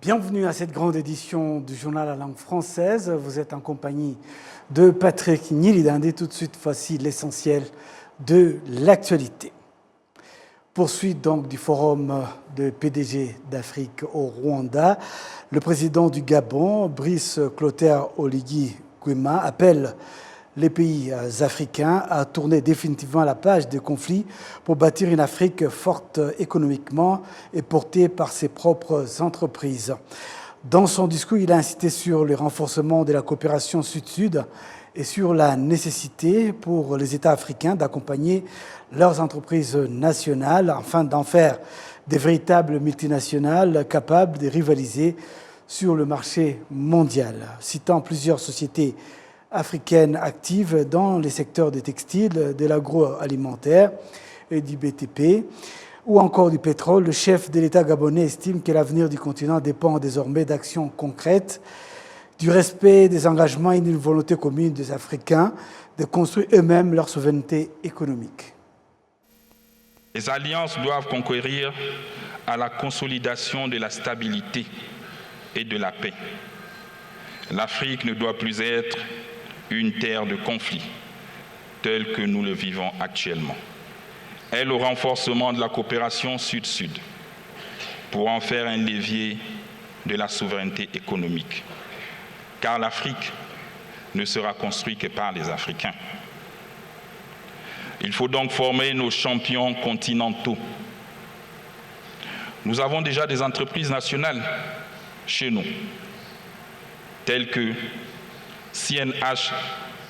Bienvenue à cette grande édition du journal à langue française. Vous êtes en compagnie de Patrick Nyilidande. Tout de suite, voici l'essentiel de l'actualité. Poursuite donc du forum de PDG d'Afrique au Rwanda. Le président du Gabon, Brice Clotaire Oligui Nguema, appelle les pays africains à tourner définitivement la page des conflits pour bâtir une Afrique forte économiquement et portée par ses propres entreprises. Dans son discours, il a insisté sur le renforcement de la coopération sud-sud et sur la nécessité pour les États africains d'accompagner leurs entreprises nationales afin d'en faire des véritables multinationales capables de rivaliser sur le marché mondial. Citant plusieurs sociétés africaines actives dans les secteurs des textiles, de l'agroalimentaire et du BTP, ou encore du pétrole, le chef de l'État gabonais estime que l'avenir du continent dépend désormais d'actions concrètes, du respect des engagements et d'une volonté commune des Africains de construire eux-mêmes leur souveraineté économique. Les alliances doivent concourir à la consolidation de la stabilité et de la paix. L'Afrique ne doit plus être une terre de conflit, telle que nous le vivons actuellement. Et le renforcement de la coopération sud-sud pour en faire un levier de la souveraineté économique. Car l'Afrique ne sera construite que par les Africains. Il faut donc former nos champions continentaux. Nous avons déjà des entreprises nationales chez nous, telles que CNH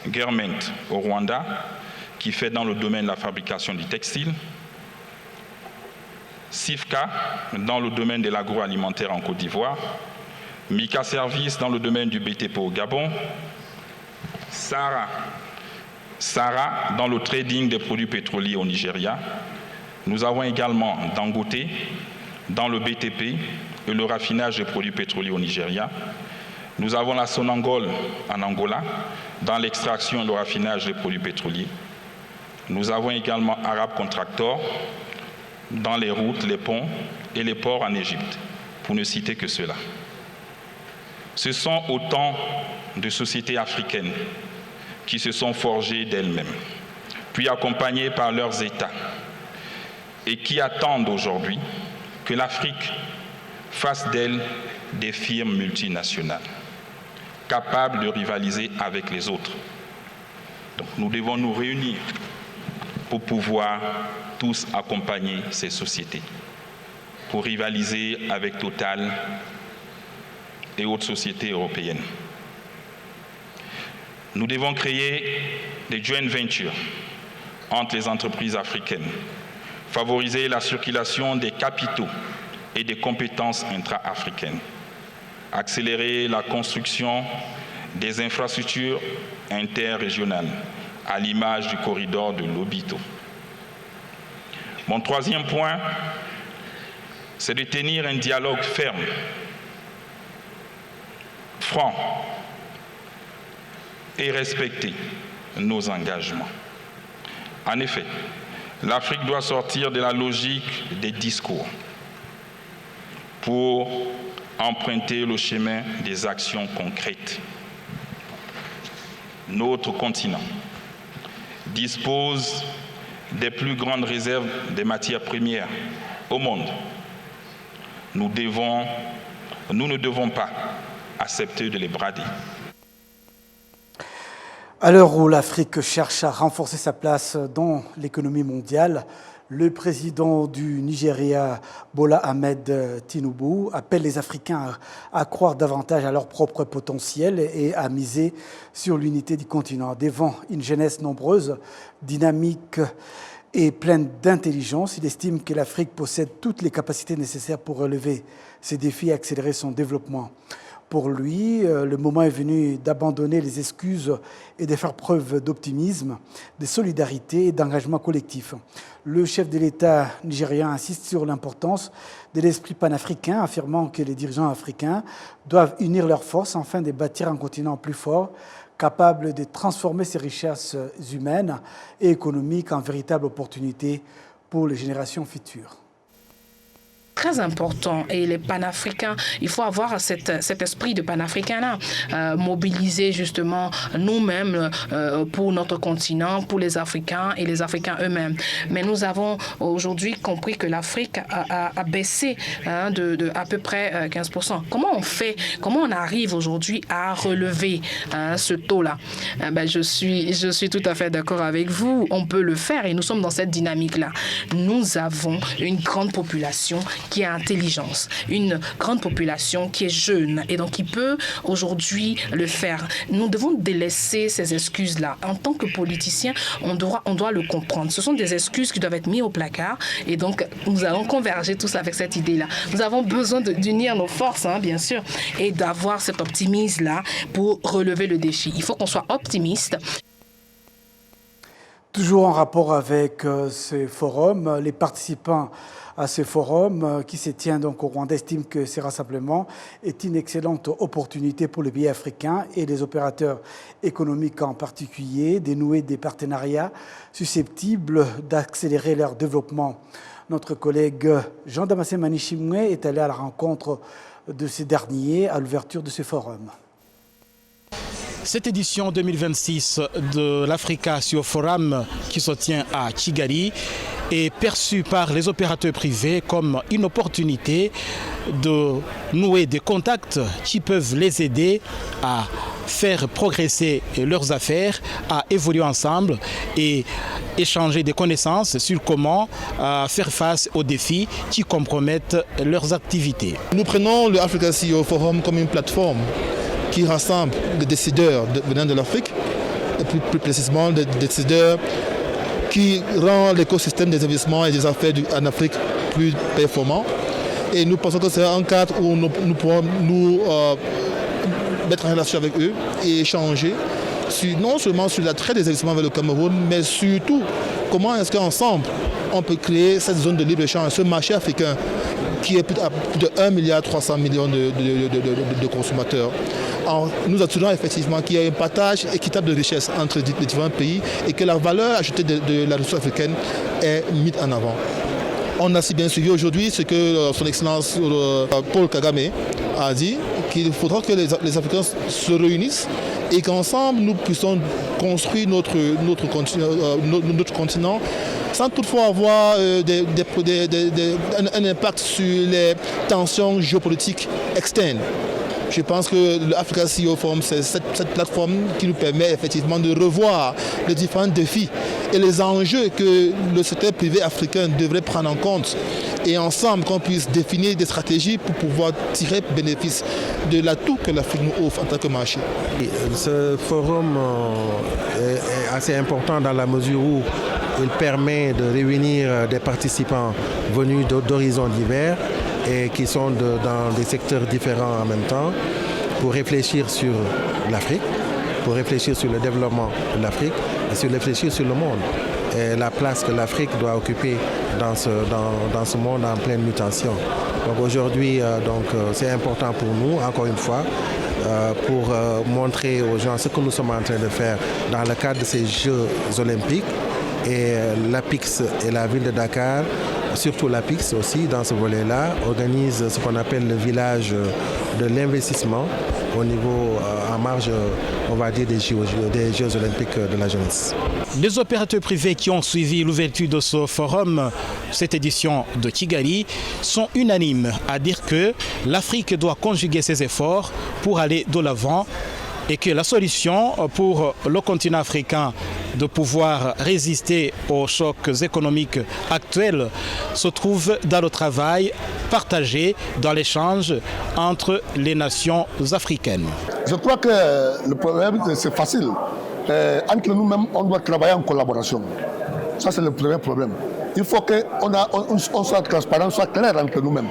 Garment au Rwanda, qui fait dans le domaine de la fabrication du textile, SIFCA dans le domaine de l'agroalimentaire en Côte d'Ivoire, Mika Service dans le domaine du BTP au Gabon, Sara dans le trading des produits pétroliers au Nigeria. Nous avons également Dangote dans le BTP et le raffinage des produits pétroliers au Nigeria. Nous avons la Sonangol en Angola, dans l'extraction et le raffinage des produits pétroliers. Nous avons également Arab Contractor dans les routes, les ponts et les ports en Égypte, pour ne citer que cela. Ce sont autant de sociétés africaines qui se sont forgées d'elles-mêmes, puis accompagnées par leurs États, et qui attendent aujourd'hui que l'Afrique fasse d'elles des firmes multinationales, capables de rivaliser avec les autres. Donc nous devons nous réunir pour pouvoir tous accompagner ces sociétés, pour rivaliser avec Total et autres sociétés européennes. Nous devons créer des joint ventures entre les entreprises africaines, favoriser la circulation des capitaux et des compétences intra-africaines, accélérer la construction des infrastructures interrégionales, à l'image du corridor de Lobito. Mon troisième point, c'est de tenir un dialogue ferme, franc, et respecter nos engagements. En effet, l'Afrique doit sortir de la logique des discours pour emprunter le chemin des actions concrètes. Notre continent dispose des plus grandes réserves de matières premières au monde. Nous ne devons pas accepter de les brader. À l'heure où l'Afrique cherche à renforcer sa place dans l'économie mondiale, le président du Nigeria, Bola Ahmed Tinubu, appelle les Africains à croire davantage à leur propre potentiel et à miser sur l'unité du continent. Devant une jeunesse nombreuse, dynamique et pleine d'intelligence, il estime que l'Afrique possède toutes les capacités nécessaires pour relever ces défis et accélérer son développement. Pour lui, le moment est venu d'abandonner les excuses et de faire preuve d'optimisme, de solidarité et d'engagement collectif. Le chef de l'État nigérien insiste sur l'importance de l'esprit panafricain, affirmant que les dirigeants africains doivent unir leurs forces afin de bâtir un continent plus fort, capable de transformer ses richesses humaines et économiques en véritables opportunités pour les générations futures. très important. Et les panafricains, il faut avoir cet esprit de panafricain-là, mobiliser justement nous-mêmes pour notre continent, pour les Africains et les Africains eux-mêmes. Mais nous avons aujourd'hui compris que l'Afrique a baissé de à peu près 15%. Comment on fait, comment on arrive aujourd'hui à relever ce taux-là? Je suis tout à fait d'accord avec vous. On peut le faire et nous sommes dans cette dynamique-là. Nous avons une grande population qui a intelligence, une grande population qui est jeune et donc qui peut aujourd'hui le faire. Nous devons délaisser ces excuses-là. En tant que politiciens, on doit le comprendre. Ce sont des excuses qui doivent être mises au placard et donc nous allons converger tous avec cette idée-là. Nous avons besoin d'unir nos forces, bien sûr, et d'avoir cet optimisme-là pour relever le défi. Il faut qu'on soit optimiste. Toujours en rapport avec ce forum, les participants à ce forum qui se tient donc au Rwanda estiment que ce rassemblement est une excellente opportunité pour les pays africains et les opérateurs économiques en particulier, de nouer des partenariats susceptibles d'accélérer leur développement. Notre collègue Jean-Damascène Manishimwe est allé à la rencontre de ces derniers à l'ouverture de ce forum. Cette édition 2026 de l'Africa Sur Forum qui se tient à Kigali est perçue par les opérateurs privés comme une opportunité de nouer des contacts qui peuvent les aider à faire progresser leurs affaires, à évoluer ensemble et échanger des connaissances sur comment faire face aux défis qui compromettent leurs activités. Nous prenons le Africa CEO Forum comme une plateforme qui rassemble les décideurs venant de l'Afrique, et plus précisément des décideurs qui rend l'écosystème des investissements et des affaires en Afrique plus performant. Et nous pensons que c'est un cadre où nous pourrons nous mettre en relation avec eux et échanger non seulement sur l'attrait des investissements vers le Cameroun, mais surtout comment est-ce qu'ensemble on peut créer cette zone de libre-échange, ce marché africain qui est à plus de 1,3 milliard de consommateurs. Nous assurons effectivement qu'il y a un partage équitable de richesses entre les différents pays et que la valeur ajoutée de la ressource africaine est mise en avant. On a si bien suivi aujourd'hui ce que son Excellence Paul Kagame a dit, qu'il faudra que les Africains se réunissent et qu'ensemble nous puissions construire notre continent sans toutefois avoir un impact sur les tensions géopolitiques externes. Je pense que l'Africa CEO Forum, c'est cette plateforme qui nous permet effectivement de revoir les différents défis et les enjeux que le secteur privé africain devrait prendre en compte et ensemble qu'on puisse définir des stratégies pour pouvoir tirer bénéfice de l'atout que l'Afrique nous offre en tant que marché. Ce forum est assez important dans la mesure où il permet de réunir des participants venus d'horizons divers et qui sont dans des secteurs différents en même temps pour réfléchir sur l'Afrique, pour réfléchir sur le développement de l'Afrique et réfléchir sur le monde et la place que l'Afrique doit occuper dans ce monde en pleine mutation. Donc aujourd'hui, c'est important pour nous, encore une fois, pour montrer aux gens ce que nous sommes en train de faire dans le cadre de ces Jeux olympiques. Et l'APIX et la ville de Dakar, surtout l'APIX aussi dans ce volet-là, organise ce qu'on appelle le village de l'investissement au niveau en marge, on va dire, des Jeux olympiques de la jeunesse. Les opérateurs privés qui ont suivi l'ouverture de ce forum, cette édition de Kigali, sont unanimes à dire que l'Afrique doit conjuguer ses efforts pour aller de l'avant et que la solution pour le continent africain de pouvoir résister aux chocs économiques actuels se trouve dans le travail partagé, dans l'échange entre les nations africaines. Je crois que le problème, c'est facile. Entre nous-mêmes, on doit travailler en collaboration. Ça, c'est le premier problème. Il faut qu'on soit transparent, soit clair entre nous-mêmes.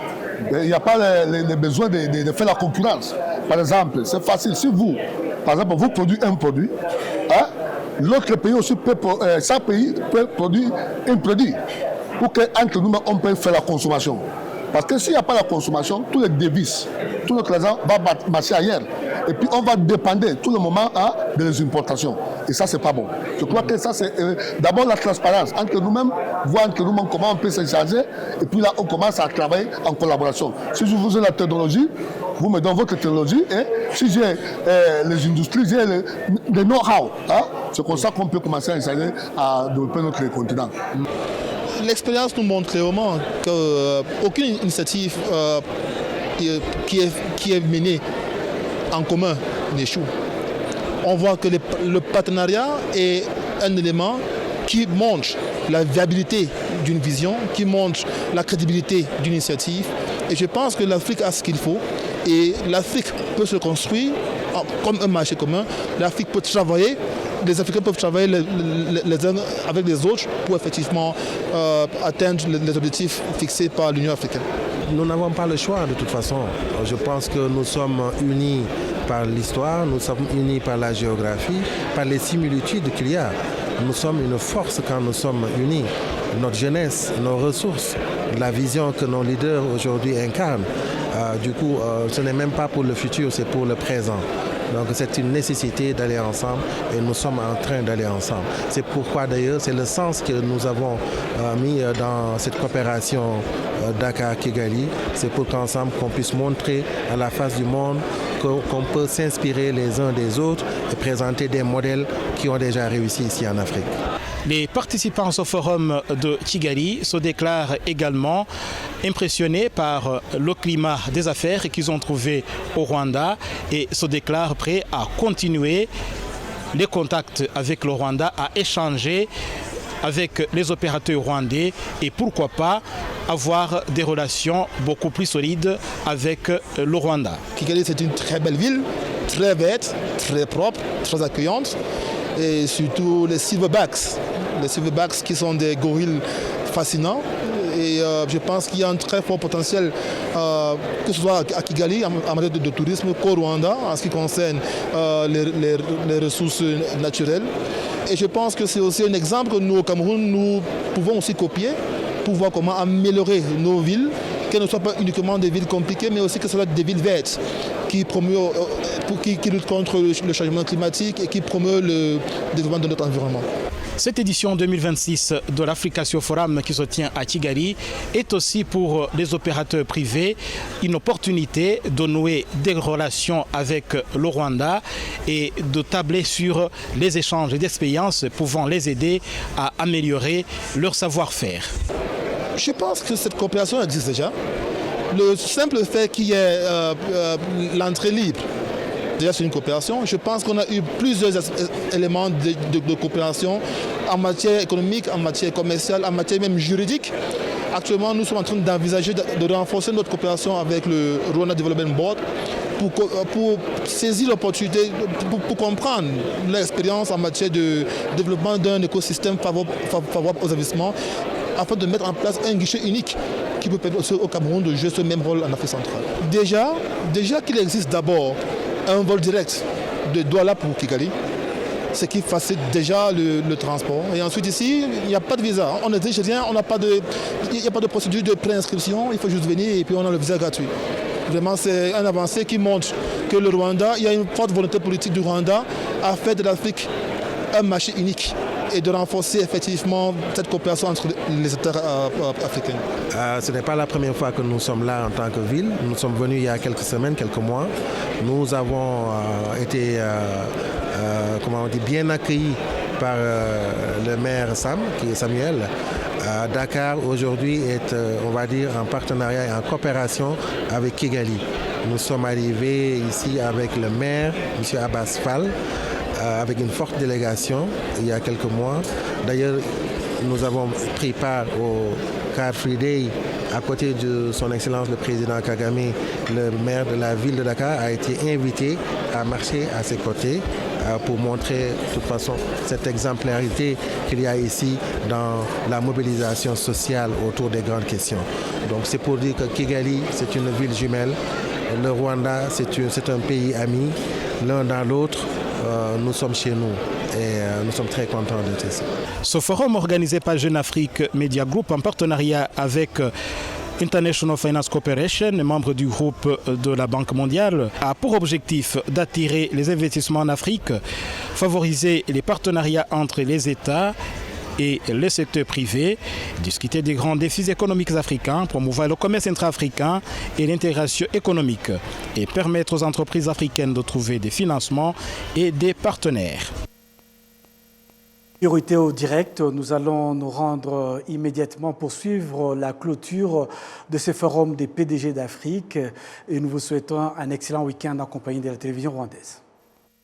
Il n'y a pas le besoin de faire la concurrence. Par exemple, c'est facile. Si vous, par exemple, vous produisez un produit, l'autre pays aussi peut, chaque pays peut produire un produit pour qu'entre nous, on puisse faire la consommation. Parce que s'il n'y a pas la consommation, tous les devises, tout notre argent va marcher ailleurs. et puis on va dépendre tout le moment des importations. Et ça, c'est pas bon. Je crois que ça, c'est d'abord la transparence entre nous-mêmes, voir entre nous-mêmes comment on peut s'échanger, et puis là, on commence à travailler en collaboration. Si je vous ai la technologie, vous me donnez votre technologie, et si j'ai les industries, j'ai le know-how. C'est comme ça qu'on peut commencer à échanger, à développer notre continent. L'expérience nous montre clairement qu'aucune initiative qui est menée en commun n'échoue. On voit que le partenariat est un élément qui montre la viabilité d'une vision, qui montre la crédibilité d'une initiative. Et je pense que l'Afrique a ce qu'il faut. Et l'Afrique peut se construire comme un marché commun. L'Afrique peut travailler. Les Africains peuvent travailler les uns avec les autres pour effectivement atteindre les objectifs fixés par l'Union africaine. Nous n'avons pas le choix de toute façon. Je pense que nous sommes unis par l'histoire, nous sommes unis par la géographie, par les similitudes qu'il y a. Nous sommes une force quand nous sommes unis. Notre jeunesse, nos ressources, la vision que nos leaders aujourd'hui incarnent. Ce n'est même pas pour le futur, c'est pour le présent. Donc c'est une nécessité d'aller ensemble et nous sommes en train d'aller ensemble. C'est pourquoi d'ailleurs c'est le sens que nous avons mis dans cette coopération Dakar-Kigali. C'est pour qu'ensemble qu'on puisse montrer à la face du monde qu'on peut s'inspirer les uns des autres et présenter des modèles qui ont déjà réussi ici en Afrique. Les participants au forum de Kigali se déclarent également impressionnés par le climat des affaires qu'ils ont trouvé au Rwanda et se déclarent prêts à continuer les contacts avec le Rwanda, à échanger avec les opérateurs rwandais et pourquoi pas avoir des relations beaucoup plus solides avec le Rwanda. Kigali, c'est une très belle ville, très verte, très propre, très accueillante. Et surtout les silverbacks. Les silverbacks qui sont des gorilles fascinants. Et je pense qu'il y a un très fort potentiel, que ce soit à Kigali en matière de tourisme, qu'au Rwanda en ce qui concerne les ressources naturelles. Et je pense que c'est aussi un exemple que nous, au Cameroun, nous pouvons aussi copier pour voir comment améliorer nos villes, qu'elles ne soient pas uniquement des villes compliquées, mais aussi que ce soit des villes vertes qui luttent contre le changement climatique et qui promeut le développement de notre environnement. Cette édition 2026 de l'Africa Forum qui se tient à Kigali est aussi pour les opérateurs privés une opportunité de nouer des relations avec le Rwanda et de tabler sur les échanges d'expériences pouvant les aider à améliorer leur savoir-faire. Je pense que cette coopération existe déjà. Le simple fait qu'il y ait l'entrée libre, déjà c'est une coopération. Je pense qu'on a eu plusieurs éléments de coopération en matière économique, en matière commerciale, en matière même juridique. Actuellement, nous sommes en train d'envisager de renforcer notre coopération avec le Rwanda Development Board pour saisir l'opportunité, pour comprendre l'expérience en matière de développement d'un écosystème favorable aux investissements, afin de mettre en place un guichet unique qui peut permettre au Cameroun de jouer ce même rôle en Afrique centrale. Déjà qu'il existe d'abord un vol direct de Douala pour Kigali, ce qui facilite déjà le transport. Et ensuite ici, il n'y a pas de visa. On est nigérien, il n'y a pas de procédure de préinscription, il faut juste venir et puis on a le visa gratuit. Vraiment, c'est un avancé qui montre que le Rwanda, il y a une forte volonté politique du Rwanda à faire de l'Afrique un marché unique et de renforcer effectivement cette coopération entre les États africains. Ce n'est pas la première fois que nous sommes là en tant que ville. Nous sommes venus il y a quelques semaines, quelques mois. Nous avons été bien accueillis par le maire Samuel. Dakar aujourd'hui est, on va dire, en partenariat et en coopération avec Kigali. Nous sommes arrivés ici avec le maire, M. Abbas Fall, avec une forte délégation il y a quelques mois. D'ailleurs, nous avons pris part au Car Free Day à côté de son Excellence le Président Kagame. Le maire de la ville de Dakar a été invité à marcher à ses côtés pour montrer de toute façon cette exemplarité qu'il y a ici dans la mobilisation sociale autour des grandes questions. Donc c'est pour dire que Kigali, c'est une ville jumelle. Le Rwanda, c'est un pays ami. L'un dans l'autre, nous sommes chez nous et nous sommes très contents d'être ici. Ce forum organisé par Jeune Afrique Media Group en partenariat avec International Finance Corporation, membre du groupe de la Banque mondiale, a pour objectif d'attirer les investissements en Afrique, favoriser les partenariats entre les États et le secteur privé, discuter des grands défis économiques africains, promouvoir le commerce intra-africain et l'intégration économique et permettre aux entreprises africaines de trouver des financements et des partenaires. Priorité au direct, nous allons nous rendre immédiatement pour suivre la clôture de ce forum des PDG d'Afrique et nous vous souhaitons un excellent week-end en compagnie de la télévision rwandaise.